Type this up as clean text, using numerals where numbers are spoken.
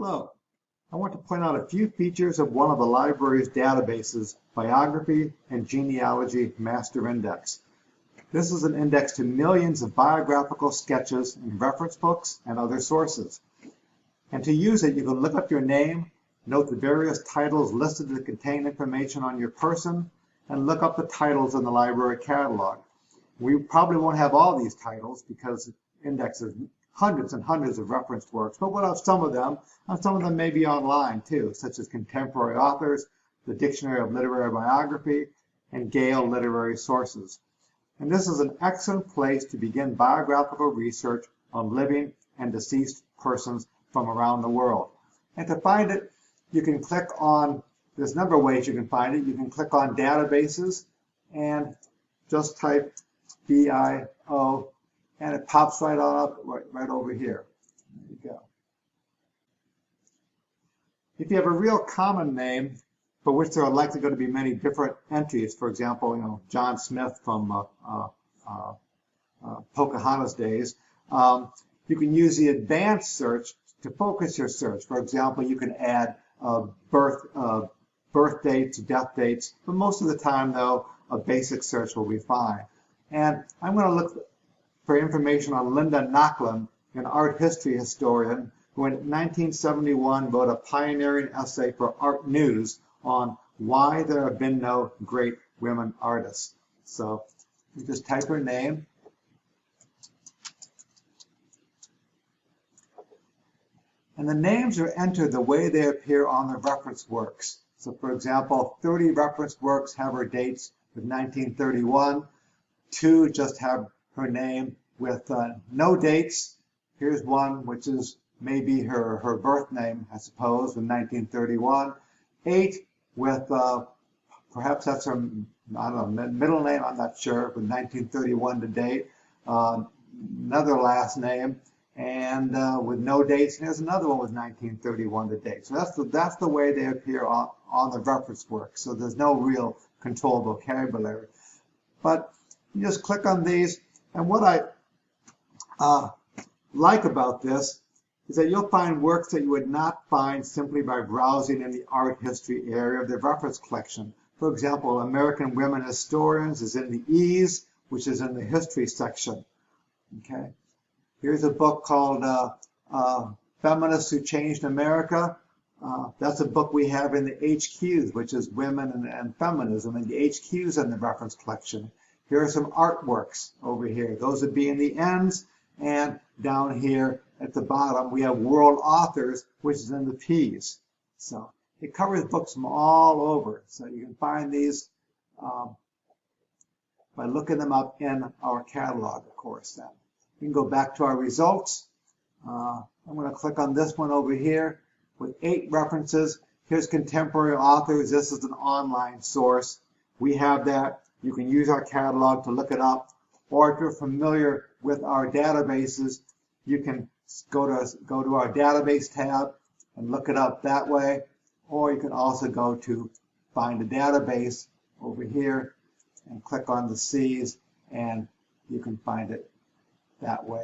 Hello. I want to point out a few features of one of the library's databases, Biography and Genealogy Master Index. This is an index to millions of biographical sketches in reference books and other sources. And to use it, you can look up your name, note the various titles listed that contain information on your person, and look up the titles in the library catalog. We probably won't have all these titles because the index is hundreds and hundreds of referenced works, but we'll have some of them, and some of them may be online too, such as contemporary authors, the Dictionary of Literary Biography, and Gale Literary Sources. And this is an excellent place to begin biographical research on living and deceased persons from around the world. And to find it, you can click on, there's a number of ways you can find it. You can click on databases and just type BIO, and it pops right on up right over here. There you go. If you have a real common name for which there are likely going to be many different entries, for example, John Smith from Pocahontas days, you can use the advanced search to focus your search. For example, you can add birth dates, death dates, but most of the time, though, a basic search will be fine. And I'm going to look for information on Linda Nochlin, an art history historian who in 1971 wrote a pioneering essay for Art News on why there have been no great women artists. So you just type her name. And the names are entered the way they appear on the reference works. So for example, 30 reference works have her dates with 1931. 2 just have her name with no dates. Here's one which is maybe her birth name, I suppose, in 1931. 8 with perhaps that's her, I don't know, middle name, I'm not sure, with 1931 to date. Another last name, and with no dates. And here's another one with 1931 to date. So that's the way they appear on the reference work. So there's no real controlled vocabulary. But you just click on these, and what I like about this is that you'll find works that you would not find simply by browsing in the art history area of the reference collection. For example, American Women Historians is in the E's, which is in the history section. Okay. Here's a book called Feminists Who Changed America. That's a book we have in the HQs, which is Women and Feminism, and the HQs in the reference collection. Here are some artworks over here. Those would be in the N's, and down here at the bottom we have world authors, which is in the P's. So it covers books from all over. So you can find these by looking them up in our catalog, of course. Then we can go back to our results. I'm going to click on this one over here with 8 references. Here's contemporary authors. This is an online source. We have that. You can use our catalog to look it up. Or if you're familiar with our databases, you can go to our database tab and look it up that way. Or you can also go to find a database over here and click on the C's, and you can find it that way.